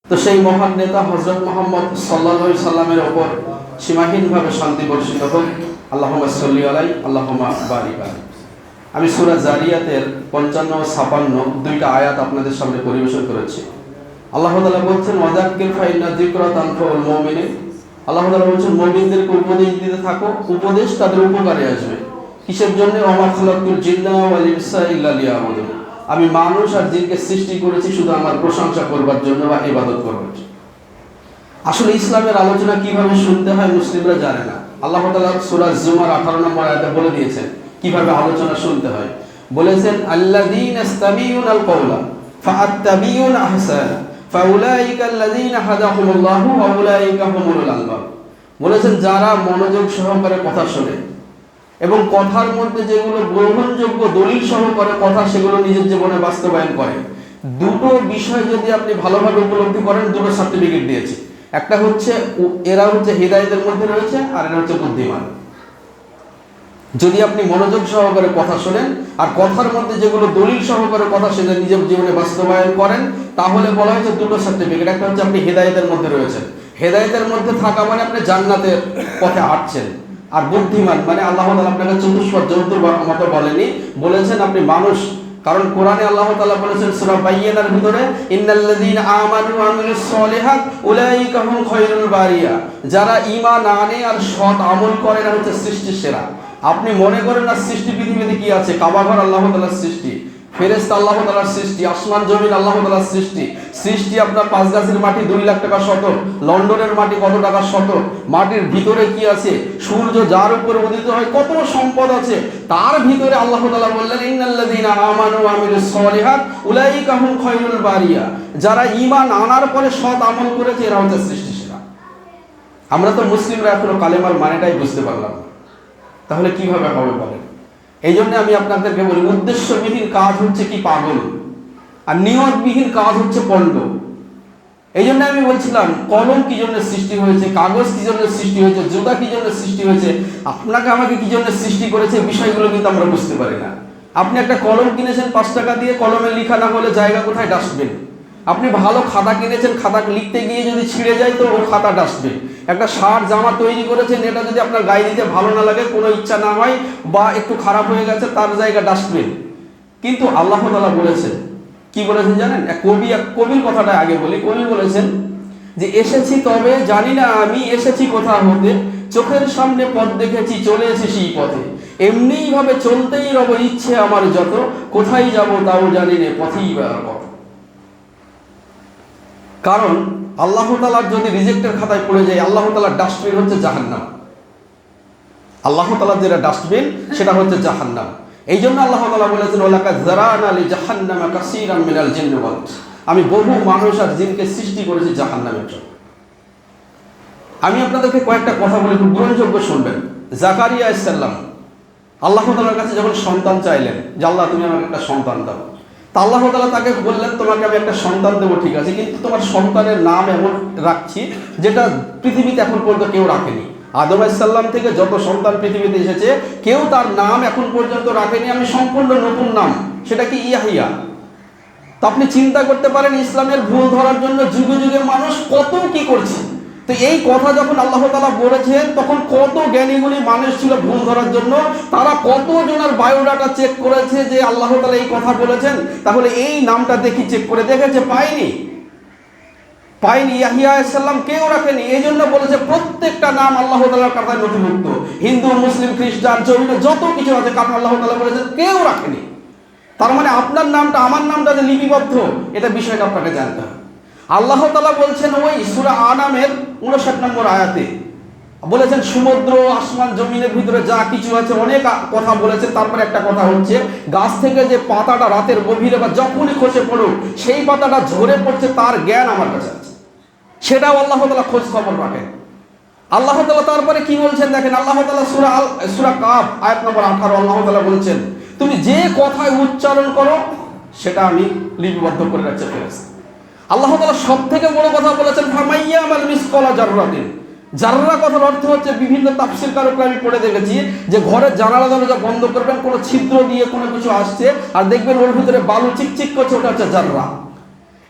তো সেই মহান নেতা হযরত মুহাম্মদ সাল্লাল্লাহু আলাইহি সাল্লামের উপর সীমাহীনভাবে শান্তি বর্ষিত হোক। আল্লাহুম্মা সাল্লি আলাইহি আল্লাহুম্মা বারিক আলাইহি। আমি সূরা জারিয়াতের 55 ও 56 দুইটা আয়াত আপনাদের সামনে পরিবেশন করেছি। আল্লাহ তাআলা বলছেন ওয়াযাক্কির ফাইন্না যিকরা তানফাউল মুমিনিন। আল্লাহ তাআলা বলছেন মুমিনদেরকে উপদেশ দিতে থাকো, উপদেশ তাদের উপকারে আসবে। কিসের জন্য? ওমা খালাকুল জিন্না ওয়াল ইনসা ইল্লা লিয়াবুদুন। আমি মানুষ আর জিনকে সৃষ্টি করেছি শুধু আমার প্রশংসা করবার জন্য বা ইবাদত করবার জন্য। আসলে ইসলামের আলোচনা কিভাবে শুনতে হয় মুসলিমরা জানে না। আল্লাহ তাআলা সূরা জুমার 18 নম্বর আয়াতে বলে দিয়েছেন কিভাবে আলোচনা শুনতে হয়। বলেছেন আল্লাযীনা ইসতামিউনাল কওলা ফাআত্তাবিউনা আহসানা ফাউলাইকা আল্লাযীনা হাদাহুমুল্লাহু ওয়া উলাইকা হুমুল আলবাব। বলেছেন যারা মনোযোগ সহকারে কথা শোনে এবং কথার মধ্যে যেগুলো গ্রহণযোগ্য দলিল সহকারে কথা সেগুলো নিজের জীবনে বাস্তবায়ন করে। দুটো বিষয় যদি আপনি ভালোভাবে উপলব্ধি করেন, দুটো সার্টিফিকেট দিয়েছি। একটা হচ্ছে এরা হচ্ছে হেদায়েতের মধ্যে রয়েছে, আর এরা হচ্ছে বুদ্ধিমান। যদি আপনি মনোযোগ সহকারে কথা শোনেন আর কথার মধ্যে যেগুলো দলিল সহকারে কথা সেটা নিজের জীবনে বাস্তবায়ন করেন, তাহলে বলা হয়েছে দুটো সার্টিফিকেট। একটা হচ্ছে আপনি হেদায়েতের মধ্যে রয়েছেন, হেদায়েতের মধ্যে থাকা মানে আপনি জান্নাতের পথে হাঁটছেন। আর বুদ্ধিমান মানে আল্লাহ তাআলা আপনাকে চতুষ্পদ জন্তুর মতো বলেনি, বলেছেন আপনি মানুষ। কারণ কোরআনে আল্লাহ তাআলা বলেছেন সূরা বাইয়িনার ভিতরে ইন্নাল্লাযীনা আমানু ওয়া আমিলুস সলিহাত উলাইকা হুম খায়রুল বারিয়া। যারা ঈমান আনে আর সৎ আমল করে এরা হচ্ছে সৃষ্টির সেরা। আপনি মনে করেন না সৃষ্টি পৃথিবীতে কি আছে? কাবাঘর আল্লাহ তাআলার সৃষ্টি, ফেরেশতা আল্লাহ তাআলার সৃষ্টি, আসমান জমিন আল্লাহ তাআলার সৃষ্টি। সৃষ্টি আপনার 5 গাছের মাটি 2 লাখ টাকা শতক, লন্ডনের মাটি কত টাকা শতক, মাটির ভিতরে কি আছে, সূর্য যার উপরে উদিত হয় কত সম্পদ আছে, তার ভিতরে আল্লাহ তাআলা বললেন ইন্নাল্লাযীনা আমানু ওয়া আমিলুস সলিহাত উলাইকা হুম খায়রুল বারিয়া। যারা ঈমান আনার পরে সৎ আমল করেছে এরা হচ্ছে সৃষ্টি সেরা। আমরা তো মুসলিমরা এখনো কালেমার মানেটাই বুঝতে পারলাম না, তাহলে কিভাবে হবে বলেন? এই জন্য আমি আপনাদেরকে বলি উদ্দেশ্যবিহীন কাজ হচ্ছে কি পাগল, আর নিয়তবিহীন কাজ হচ্ছে পণ্ড। এই জন্য আমি বলছিলাম কলম কি জন্য সৃষ্টি হয়েছে, কাগজ কি জন্য সৃষ্টি হয়েছে, জুতা কি জন্য সৃষ্টি হয়েছে, আপনাকে আমাকে কি জন্য সৃষ্টি করেছে, বিষয়গুলো কিন্তু আমরা বুঝতে পারি না। আপনি একটা কলম কিনেছেন 5 টাকা দিয়ে, কলমে লেখা না হলে জায়গা কোথায়? ডাস্টবিন। আপনি ভালো খাতা কিনেছেন, খাতা লিখতে গিয়ে যদি ছিঁড়ে যায় তো ও খাতা ডাস্টবিন। একটা শার্ট জামা তৈরি করেছেন, এটা যদি আপনার গায়ে দিতে ভালো না লাগে, কোনো ইচ্ছা না হয় বা একটু খারাপ হয়ে গেছে, তার জায়গা ডাস্টবিন। কিন্তু আল্লাহ তাআলা বলেছেন, কি বলেছেন জানেন? কবির কথাটা আগে বলি। কবি বলেছেন যে এসেছি তবে জানি না আমি এসেছি কোথা হতে, চোখের সামনে পথ দেখেছি চলে এসেছি এই পথে, এমনিই ভাবে চলতেই রব ইচ্ছে আমার যত, কোথায় যাব তাও জানি না পথেই বা কত। কারণ আল্লাহ তাআলার যদি রিজেক্টের খাতায় পড়ে যায়, আল্লাহ তাআলার ডাস্টবিন হচ্ছে জাহান্নাম। আল্লাহ তাআলার যেটা ডাস্টবিন সেটা হচ্ছে জাহান্নাম। এই জন্য আল্লাহ তাআলা বলেছেন ওয়ালাকাদ যারানা লি জাহান্নামা কাসীরাম মিনাল জিন্নি ওয়াল ইনস। আমি বহু মানুষ আর জিনকে সৃষ্টি করেছি জাহান্নামের জন্য। আমি আপনাদেরকে কয়েকটা কথা বলি, খুব গ্রহণযোগ্য শুনবেন। জাকারিয়া আলাইহিস সালাম আল্লাহ তাআলার কাছে যখন সন্তান চাইলেন যে আল্লাহ তুমি আমাকে একটা সন্তান দাও, তা আল্লাহ তাআলা তাকে বললেন তোমাকে আমি একটা সন্তান দেবো, ঠিক আছে, কিন্তু তোমার সন্তানের নাম এমন রাখছি যেটা পৃথিবীতে এখন পর্যন্ত কেউ রাখেনি। আদম আলাইহিস সালাম থেকে যত সন্তান পৃথিবীতে এসেছে কেউ তার নাম এখন পর্যন্ত রাখেনি, আমি সম্পূর্ণ নতুন নাম, সেটা কি ইয়াহিয়া। তো আপনি চিন্তা করতে পারেন ইসলামের ভুল ধরার জন্য যুগে যুগে মানুষ কত কি করছে। তো এই কথা যখন আল্লাহ তাআলা বলেছেন তখন কত জ্ঞানীগুলি মানুষ ছিল ভুল ধরার জন্য, তারা কত জনের বায়োডাটা চেক করেছে যে আল্লাহ তাআলা এই কথা বলেছেন, তাহলে এই নামটা দেখি চেক করে দেখেছে, পায়নি। ইয়াহিয়া আলাইহিস সালাম কেউ রাখেনি। এই জন্য বলেছে প্রত্যেকটা নাম আল্লাহ তাআলার কথায় নথিভুক্ত। হিন্দু মুসলিম খ্রিস্টান জৈন যত কিছু আছে কারণ আল্লাহ তাআলা বলেছেন কেউ রাখেনি। তার মানে আপনার নামটা আমার নামটা যে লিপিবদ্ধ, এটা বিষয়টা আপনাকে জানতে হবে। আল্লাহ তাআলা বলছেন ওই সূরা আনামের 59 নম্বর আয়াতে বলেছেন সমুদ্র আসমান জমিনের ভিতরে যা কিছু আছে অনেক কথা বলেছেন। তারপরে একটা কথা হচ্ছে গাছ থেকে যে পাতাটা রাতের গভীরে বা যখনই খসে পড়ুক সেই পাতাটা ঝরে পড়ছে তার জ্ঞান আমার কাছে আছে, সেটাও আল্লাহ তাআলা খোঁজ খবর রাখেন। আল্লাহ তাআলা তারপরে কি বলছেন দেখেন, আল্লাহ তাআলা সূরা কাফ আয়াত নম্বর 18 আল্লাহ তাআলা বলছেন তুমি যে কথায় উচ্চারণ করো সেটা আমি লিপিবদ্ধ করে রাখছি ফেরেশতা। আল্লাহ তাআলা সবথেকে বড় কথা বলেছেন ফামাইয়ামাল মিসকালা জাররাতিন। জাররা কথার অর্থ হচ্ছে বিভিন্ন তাফসীরকারকে আমি পড়ে দেখেছি যে ঘরের জানালা দরজা বন্ধ করবেন, কোনো ছিদ্র দিয়ে কোনো কিছু আসছে আর দেখবেন ওর ভিতরে বালু চিকচিক করছে, ওটা হচ্ছে জাররা।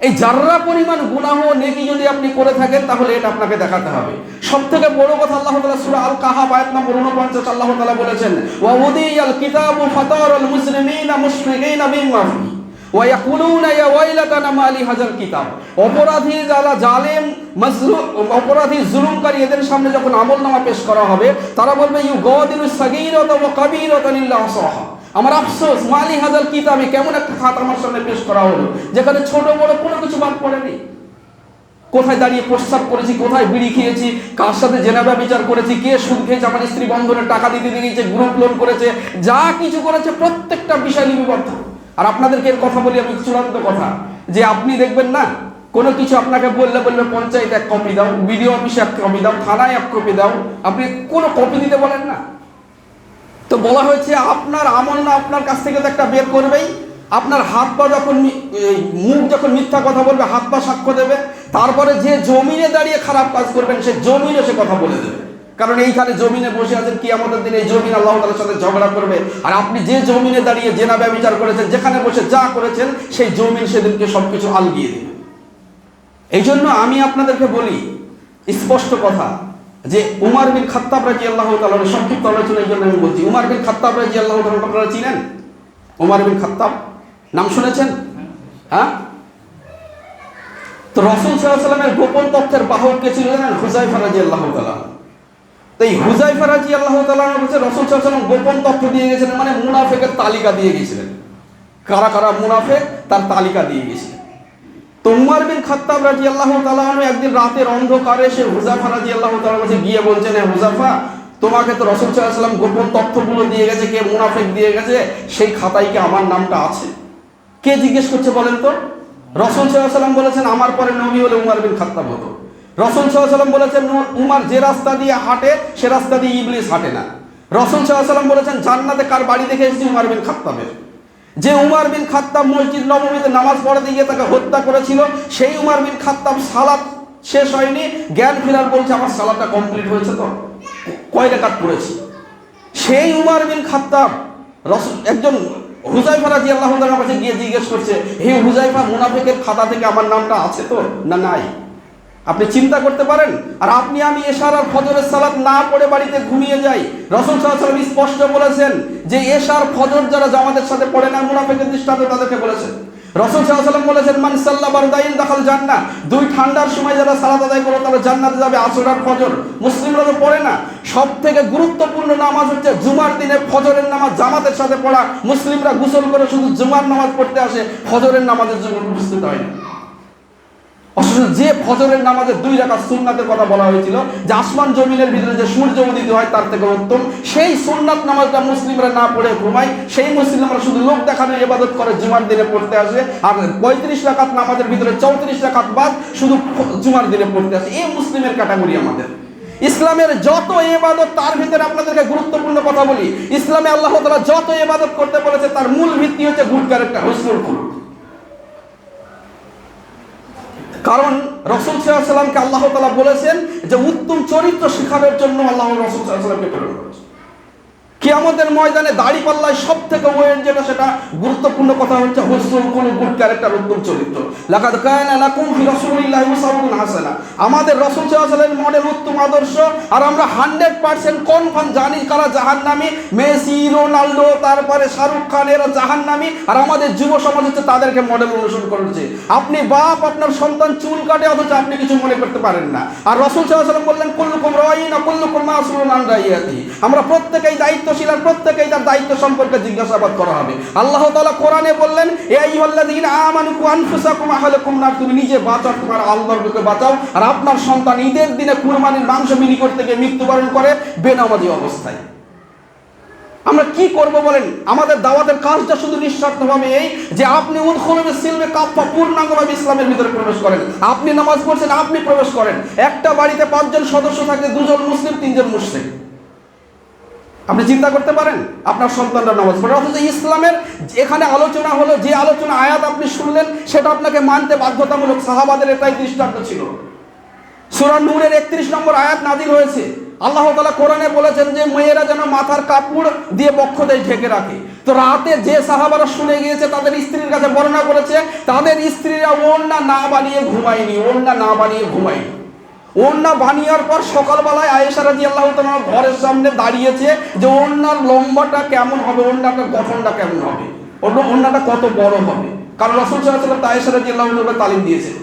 এই জাররা পরিমাণ গুনাহ নেকি যদি আপনি করে থাকেন তাহলে এটা আপনাকে দেখাতে হবে। সবথেকে বড় কথা আল্লাহ তাআলা সূরা আল কাহাফ আয়াত নম্বর 49 আল্লাহ তাআলা বলেছেন, ওয়া উদিয়াল কিতাবু ফাতারাল মুসলিমিনা মুশফিকিনা মিম্মা ফি ওয়া ইয়াকুলুনা ইয়া ওয়াইলাতানা মা লি হাযাল কিতাব। অপরাধী যারা জালেম মাজলুম, অপরাধী জুলুমকারী, এদের সামনে যখন আমলনামা পেশ করা হবে তারা বলবে ইউগাদিরু সাগীরাতা ওয়া কাবীরাতান ইল্লা আহসাহা। আমার আফসোস, মালি হাজাল কিতাবে কেমন একটা খাত আমার সামনে পেশ করা হলো যেখানে ছোট বড় কোনো কিছু বাদ পড়েনি। কোথায় দাঁড়িয়ে প্রস্তাব করেছি, কোথায় বিড়ি খেয়েছি, কার সাথে জেনাবা বিচার করেছি, কে সুদ খেয়েছে, আমার স্ত্রী বন্ধনের টাকা দিতে দিয়েছে, গ্রুপ লোন করেছে, যা কিছু করেছে প্রত্যেকটা বিষয় লিপিবদ্ধ। আর আপনাদেরকে এর কথা বলি আমি, চূড়ান্ত কথা, যে আপনি দেখবেন না কোনো কিছু আপনাকে বললে পঞ্চায়েত এক কপি দাও, বিডিও অফিসে এক কপি দাও, থানায় এক কপি দাও, আপনি কোনো কপি দিতে বলেন না। তো বলা হয়েছে আপনার আমল না আপনার কাছ থেকে তো একটা বের করবেই, আপনার হাত পা যখন মুখ যখন মিথ্যা কথা বলবে হাত পা সাক্ষ্য দেবে, তারপরে যে জমিনে দাঁড়িয়ে খারাপ কাজ করবেন সে জমিনে সে কথা বলে দেবে। কারণ এইখানে জমিনে বসে আছেন, কিয়ামতের দিনে এই জমিন আল্লাহ তাআলার সাথে ঝগড়া করবে। আর আপনি যে জমিনে দাঁড়িয়ে জেনা ব্যভিচার করেছেন, যেখানে বসে যা করেছেন সেই জমিন সেদিনকে সবকিছু আলগিয়ে দেবে। এই জন্য আমি আপনাদেরকে বলি স্পষ্ট কথা, যে উমর বিন খাত্তাব রাদিয়াল্লাহু তাআলা, সংক্ষিপ্ত আলোচনার জন্য আমি বলছি, উমর বিন খাত্তাব রাদিয়াল্লাহু তাআলা আপনারা চিনেন? উমর বিন খাত্তাব নাম শুনেছেন? হ্যাঁ। তো রাসূল সাল্লাল্লাহু আলাইহি ওয়াসাল্লামের গোপন তথ্যের বাহক কে ছিল জানেন? হুযায়ফা রাদিয়াল্লাহু তাআলা। তো এই হুযায়ফা রাদিয়াল্লাহু তাআলা বলছে রাসূল সাল্লাল্লাহু আলাইহি ওয়াসাল্লাম গোপন তথ্য দিয়ে গেছিলেন, মানে মুনাফিকের তালিকা দিয়ে গেছিলেন, কারা কারা মুনাফিক তার তালিকা দিয়ে গেছিলেন। তো উমর বিন খাত্তাব রাদিয়াল্লাহু তাআলা একদিন রাতের অন্ধকারে সে হুযায়ফা রাদিয়াল্লাহু তাআলার কাছে গিয়ে বলছেন, হে হুযায়ফা, তোমাকে তো রাসূল সাল্লাল্লাহু আলাইহি ওয়াসাল্লাম গোপন তথ্যগুলো দিয়ে গেছে, কে মুনাফিক দিয়ে গেছে, সেই খাতায় কি আমার নামটা আছে? কে জিজ্ঞেস করছে বলেন তো? রাসূল সাল্লাল্লাহু আলাইহি ওয়াসাল্লাম বলেছেন আমার পরে নবী হলে উমর বিন খাত্তাব হতো। রাসূল সাল্লাল্লাহু আলাইহি ওয়াসাল্লাম বলেছেন উমর যে রাস্তা দিয়ে হাঁটে সে রাস্তা দিয়ে ইবলিস হাঁটে না। রাসূল সাল্লাল্লাহু আলাইহি ওয়াসাল্লাম বলেছেন জান্নাতে কার বাড়ি দেখে এসেছি? উমর বিন খাত্তাবের। যে উমর বিন খাত্তাব মসজিদ নববীতে নামাজ পড়াতে গিয়ে তাকে হত্যা করেছিল, সেই উমর বিন খাত্তাব সালাত শেষ হয়নি, জ্ঞান ফেরার বলছে আমার সালাতটা কমপ্লিট হয়েছে তো, কয় রাকাত পড়েছি। সেই উমর বিন খাত্তাব একজন হুযায়ফা রাদিয়াল্লাহু তাআলার কাছে গিয়ে জিজ্ঞেস করছে, হে হুযায়ফা, মুনাফিকের খাতা থেকে আমার নামটা আছে তো না নাই? আপনি চিন্তা করতে পারেন। আর আপনি আমি এশার আর ফজরের সালাত না পড়ে বাড়িতে ঘুমিয়ে যাই। রাসূল সাল্লাল্লাহু আলাইহি ওয়াসাল্লাম স্পষ্ট বলেছেন যে এশার ফজর যারা জামাতের সাথে পড়ে না, মুনাফিকের দৃষ্টান্ত তাদেরকে বলেছেন। রাসূল সাল্লাল্লাহু আলাইহি ওয়াসাল্লাম বলেছেন মান সাল্লা বারদাইন দাখাল জান্নাহ, দুই ঠান্ডার সময় যারা সালাত আদায় করে তারা জান্নাতে যাবে। আসর আর ফজর মুসলিমরা তো পড়ে না। সবথেকে গুরুত্বপূর্ণ নামাজ হচ্ছে জুমার দিনে ফজরের নামাজ জামাতের সাথে পড়া। মুসলিমরা গোসল করে শুধু জুমার নামাজ পড়তে আসে, ফজরের নামাজের জন্য উপস্থিত হয় না। অথচ যে ফজরের নামাজের 2 রাকাত সুন্নাতের কথা বলা হয়েছিল, যে আসমান জমিনের ভিতরে যে সূর্য উদিত হয় তার থেকে উত্তম, সেই সুন্নাত নামাজটা মুসলিমরা না পড়ে ঘুমায়। সেই মুসলিমরা শুধু লোক দেখানোর ইবাদত করে, জুমার দিনে পড়তে আসে। আর 35 রাকাত নামাজের ভিতরে 34 রাকাত বাদ শুধু জুমার দিনে পড়তে আসে। এই মুসলিমের ক্যাটাগরি আমাদের। ইসলামের যত ইবাদত, তার ভিতরে আপনাদেরকে গুরুত্বপূর্ণ কথা বলি, ইসলামে আল্লাহ তাআলা যত ইবাদত করতে বলেছে তার মূল ভিত্তি হচ্ছে গুড ক্যারেক্টার, হুসনুল খুলুক। কারণ রাসূল সাল্লাল্লাহু আলাইহি ওয়াসাল্লামকে আল্লাহ তাআলা বলেছেন যে উত্তম চরিত্র শেখানোর জন্য আল্লাহ রাসূল সাল্লাল্লাহু আলাইহি ওয়াসাল্লামকে প্রেরণ করেছেন। কিয়ামতের ময়দানে দাড়িপাল্লায় সবথেকে ওয়েট যেটা, সেটা গুরুত্বপূর্ণ কথা হচ্ছে হুসনুল খুলুক, গুড ক্যারেক্টার, উত্তম চরিত্র। লাকাদ কানা লাকুম ফি রাসূলিল্লাহি উসওয়াতুন হাসানাহ, আমাদের রাসূল সাল্লাল্লাহু আলাইহি ওয়াসাল্লামের মডেল উত্তম আদর্শ। আর আমরা 100% কনফার্ম জানি কারা জাহান্নামী। মেসি, রোনাল্ডো, তারপরে শাহরুখ খান, এরা জাহান্নামী। আর আমাদের যুব সমাজ হচ্ছে তাদেরকে মডেল অনুসরণ করেছে। আপনি বাপ, আপনার সন্তান চুল কাটে অথচ আপনি কিছু মনে করতে পারেন না। আর রাসূল সাল্লাল্লাহু আলাইহি ওয়াসাল্লাম বললেন কুল্লুকুম রাঈন ওয়া কুল্লুকুম মাসউলুন আন রাইয়াতি, আমরা প্রত্যেকেই দায়িত্বশীল, আর প্রত্যেকেই তার দায়িত্ব সম্পর্কে জিজ্ঞাসাবাদ করা হবে। আল্লাহ তাআলা কোরআনে বললেন ইয়া আইয়ুহাল্লাযীনা আমানু কু আনফুসাকুম ওয়া আহলাকুম নার, তুমি নিজে বাঁচাও, তোমার আহলবর্গকে বাঁচাও। আর আপনার সন্তান ঈদের দিনে কুরবানির মাংস বিক্রি করতে গিয়ে মৃত্যুবরণ করে বেনামাজি অবস্থায়, আমরা কি করব বলেন? আমাদের দাওয়াতের কাজটা শুধু নিঃস্বার্থভাবে এই যে আপনি উদখুলু বিস-সিলমি কাফা, পূর্ণাঙ্গভাবে ইসলামের ভিতরে প্রবেশ করেন। আপনি নামাজ পড়ছেন, আপনি প্রবেশ করেন। একটা বাড়িতে 5 জন সদস্য থাকে, 2 জন মুসলিম, 3 জন মুশরিক। আপনি চিন্তা করতে পারেন আপনার সন্তানরা নামাজ পড়ে, অথচ ইসলামের এখানে আলোচনা হলো, যে আলোচনা আয়াত আপনি শুনলেন সেটা আপনাকে মানতে বাধ্যতামূলক। সাহাবাদের এটাই দৃষ্টান্ত ছিল। সূরা নূরের 31 নম্বর আয়াত নাযিল হয়েছে। আল্লাহ তাআলা কোরআনে বলেছেন যে মেয়েরা যেন মাথার কাপড় দিয়ে বক্ষদেশ ঢেকে রাখে। তো রাতে যে সাহাবারা শুনে গিয়েছে তাদের স্ত্রীর কাছে বর্ণনা করেছে, তাদের স্ত্রীরা ওড়না না বানিয়ে ঘুমায়নি, ওড়না না বানিয়ে ঘুমায়নি। ওড়না বানিয়ার পর সকালবেলায় আয়েশা রাদিয়াল্লাহু তাআলা ঘরের সামনে দাঁড়িয়েছে যে ওড়নার লম্বাটা কেমন হবে, ওড়নাটার গঠনটা কেমন হবে, ওড়নাটা কত বড় হবে, কারণ রাসূল সাল্লাল্লাহু আলাইহি ওয়াসাল্লাম আয়েশা রাদিয়াল্লাহু তাআলা তালিম দিয়েছে।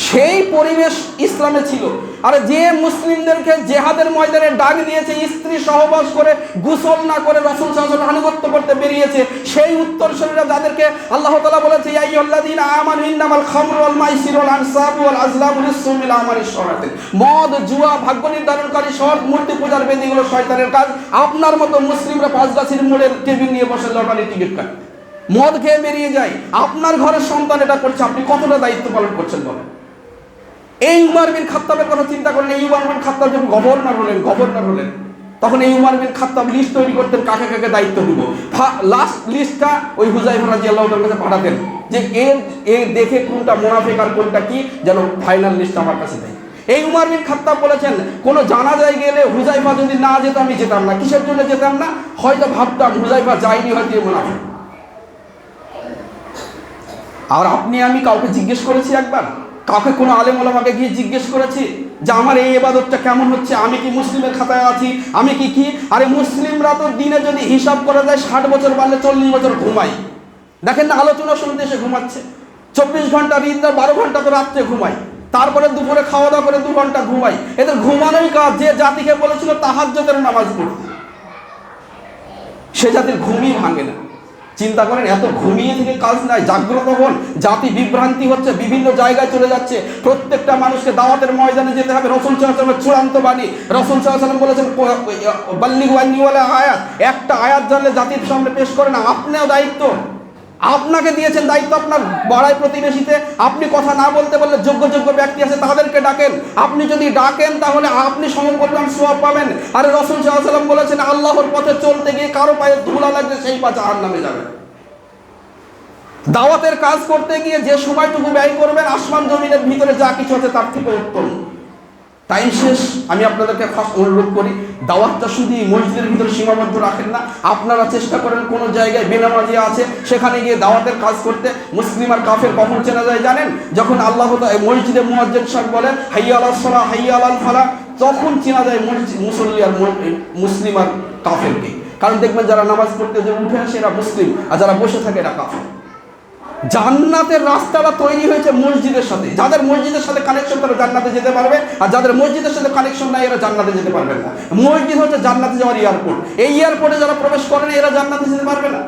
সেই পরিবেশ ইসলামে ছিল। আর যে মুসলিমদেরকে জিহাদের ময়দানে ডাক দিয়েছে, স্ত্রী সহবাস করে গোসল না করে রাসূল সাল্লাল্লাহু আলাইহি ওয়াসাল্লাম আনুগত্য করতে বেরিয়েছে, সেই উত্তরসূরিরা যাদেরকে আল্লাহ তাআলা বলেছে ইয়া আইয়ুহাল্লাযীনা আমানু ইন্নামাল খামরু ওয়াল মাইসিরু ওয়াল আনসাবু ওয়াল আজলামু রিজসুম মিন আমালিশ শায়াতিন, মদ জুয়া ভাগ্য নির্ধারণকারী সব মূর্তি পূজার বেদিগুলো শয়তানের কাজ। আপনার মতো মুসলিমরা পাঁচগাছির মোড়ের টেবিল নিয়ে বসে লটারি টিকিট কাটে, মদ খেয়ে বেরিয়ে যায়, আপনার ঘরের সন্তান এটা করছে, আপনি কতটা দায়িত্ব পালন করছেন বলেন? এই উমর বিন খাত্তাবের কথা চিন্তা করেন। এই উমর বিন খাত্তাব যখন গভর্নর হলেন তখন এই উমর বিন খাত্তাব লিস্ট তৈরি করতেন কাকে কাকে দায়িত্ব দিব। লাস্ট লিস্টটা ওই হুযায়ফা রাদিয়াল্লাহু তাআলার কাছে পাঠাতেন যে এর দেখে কোনটা মুনাফিক আর কোনটা কি, যেন ফাইনাল লিস্ট আমার কাছে দেয়। এই উমর বিন খাত্তাব বলেছেন কোন জানাজায় গেলে হুযায়ফা যদি না যেত আমি যেতাম না। কিসের জন্য যেতাম না? হয়তো ভাবতাম হুযায়ফা যায়নি, হয়তো মুনাফিক। আর আপনি আমি কাউকে জিজ্ঞেস করেছি একবার? কাউকে কোনো আলেম ওলামাকে গিয়ে জিজ্ঞেস করেছি যে আমার এই ইবাদতটা কেমন হচ্ছে, আমি কি মুসলিমের খাতায় আছি, আমি কি? আরে মুসলিমরা তো দিনে যদি হিসাব করা যায় 60 বছর বাড়লে 40 বছর ঘুমাই। দেখেন না, আলোচনা শুনতে এসে ঘুমাচ্ছে। 24 ঘন্টা দিন, 12 ঘন্টা তো রাত্রে ঘুমাই, তারপরে দুপুরে খাওয়া দাওয়া করে 2 ঘন্টা ঘুমাই। এদের ঘুমানোই কাজ। যে জাতিকে বলেছিল তাহাজ্জুদের নামাজ পড়তে, সে জাতির ঘুমই ভাঙে না। চিন্তা করেন, এত ঘুমিয়ে থেকে কাজ নাই, জাগ্রত হন। জাতি বিভ্রান্তি হচ্ছে, বিভিন্ন জায়গায় চলে যাচ্ছে। প্রত্যেকটা মানুষকে দাওয়াতের ময়দানে যেতে হবে। রাসূল সাল্লাল্লাহু আলাইহি ওয়াসাল্লামের চূড়ান্ত বাণী, রাসূল সাল্লাল্লাহু আলাইহি ওয়াসাল্লাম বলেছেন বাল্লিগু আন্নী ওয়ালা আয়াত, একটা আয়াত জানলে জাতির সামনে পেশ করে না। আপনিও দায়িত্ব, আপনাকে দিয়েছেন দায়িত্ব আপনার পাড়ায় প্রতিবেশীতে। আপনি কথা না বলতে পারলে যোগ্য ব্যক্তি আছে, তাদেরকে ডাকেন। আপনি যদি ডাকেন তাহলে আপনি সমপরিমাণ সওয়াব পাবেন। আর রাসূল সাল্লাল্লাহু আলাইহি ওয়াসাল্লাম বলেছেন আল্লাহর পথে চলতে গিয়ে কারো পায়ে ধুলা লাগলে সেই পা জাহান্নামে যাবে। দাওয়াতের কাজ করতে গিয়ে যে সময়টুকু ব্যয় করবেন আসমান জমিনের ভিতরে যা কিছু আছে তার থেকে উত্তম। টাইম শেষ। আমি আপনাদেরকে খাস অনুরোধ করি, দাওয়াতটা শুধু মসজিদের ভিতরে সীমাবদ্ধ রাখেন না। আপনারা চেষ্টা করেন কোনো জায়গায় বেনামাজি আছে সেখানে গিয়ে দাওয়াতের কাজ করতে। মুসলিম আর কাফের কখন চেনা যায় জানেন? যখন আল্লাহ মসজিদে মুয়াজ্জিন সাহেব বলেন হাইয়া আলাস সালাহ হাইয়া আলাল ফালাহ, তখন চেনা যায় মুসল্লি আর মুসলিম আর কাফেরকে। কারণ দেখবেন যারা নামাজ পড়তে যে উঠে আসে এরা মুসলিম, আর যারা বসে থাকে এরা কাফের। জান্নাতের রাস্তাটা তৈরি হয়েছে মসজিদের সাথে। যাদের মসজিদের সাথে কানেকশন তারা জান্নাতে যেতে পারবে, আর যাদের মসজিদের সাথে কানেকশন নাই এরা জান্নাতে যেতে পারবে না। মসজিদ হচ্ছে জান্নাতে যাওয়ার এয়ারপোর্ট। এই এয়ারপোর্টে যারা প্রবেশ করে না এরা জান্নাতে যেতে পারবে না।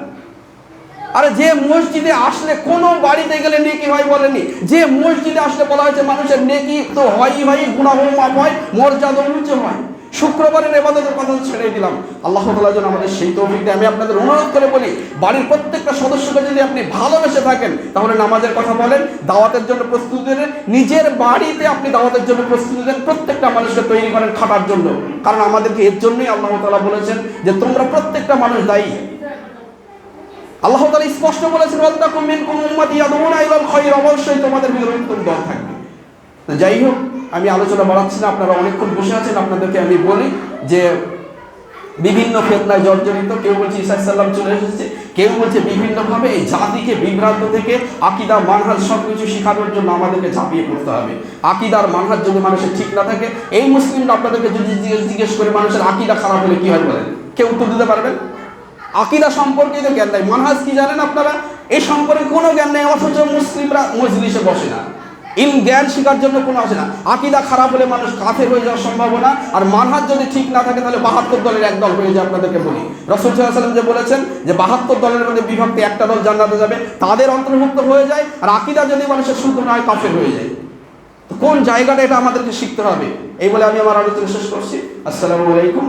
আরে যে মসজিদে আসলে কোনো বাড়িতে গেলে নেকি হয় বলেনি, যে মসজিদে আসলে বলা হয়েছে মানুষের নেকি তো হয়ই হয়, গুনাহ মাফ হয়, মর্যাদা উঁচু হয়। শুক্রবারের ইবাদতের কথা ছেড়ে দিলাম। আল্লাহ তাআলা যেন আমাদের সেই তৌফিক দেয়। আমি আপনাদের অনুরোধ করে বলি, বাড়ির প্রত্যেকটা সদস্যকে যদি আপনি ভালোবেসে থাকেন তাহলে নামাজের কথা বলেন, দাওয়াতের জন্য প্রস্তুতি দেন। নিজের বাড়িতে আপনি দাওয়াতের জন্য প্রস্তুতি দেন, প্রত্যেকটা মানুষকে তৈরি করেন খাটার জন্য। কারণ আমাদেরকে এর জন্যই আল্লাহ তাআলা বলেছেন যে তোমরা প্রত্যেকটা মানুষ দায়ী। আল্লাহ তাআলা স্পষ্ট বলেছেন ওয়ালতাকুম মিনকুম উম্মাতুন ইয়াদউনা ইলাল খায়র, অবশ্যই তোমাদের ভিতরে উত্তম দল থাকবে। যাই হোক, আমি আলোচনা বাড়াচ্ছি না, আপনারা অনেকক্ষণ বসে আছেন। আপনাদেরকে আমি বলি যে বিভিন্ন ফিতনায় জর্জরিত, কেউ বলছে ঈসা আলাইহিস সালাম চলে এসেছে, কেউ বলছে বিভিন্নভাবে। এই জাতিকে বিভ্রান্ত থেকে আকীদা মানহাজ সব কিছু শেখানোর জন্য আমাদেরকে ঝাঁপিয়ে পড়তে হবে। আকীদার মানহাজ যদি মানুষের ঠিক না থাকে, এই মুসলিমরা আপনাদেরকে যদি জিজ্ঞেস করে মানুষের আকীদা খারাপ হলে কি হয় বলেন, কেউ উত্তর দিতে পারবেন? আকীদা সম্পর্কে তো জ্ঞান নাই, মানহাজ কি জানেন আপনারা? এই সম্পর্কে কোনো জ্ঞান নেই, অথচ মুসলিমরা মজলিসে বসে না। জ্ঞান শেখার জন্য কোনো আসে না। আকীদা খারাপ হলে মানুষ কাফের হয়ে যাওয়ার সম্ভাবনা। আর মানহাজ যদি ঠিক না থাকে তাহলে 72 দলের এক দল হয়ে যায়। আপনাদেরকে বলি, রাসূল সাল্লাল্লাহু আলাইহি ওয়াসাল্লাম যে বলেছেন যে 72 দলের মধ্যে বিভক্ত একটা দল জান্নাতে যাবে, তাদের অন্তর্ভুক্ত হয়ে যায়। আর আকীদা যদি মানুষের শুদ্ধ না হয় কাফের হয়ে যায়। তো কোন জায়গাটা এটা আমাদেরকে শিখতে হবে। এই বলে আমি আমার আলোচনা শেষ করছি। আসসালামু আলাইকুম।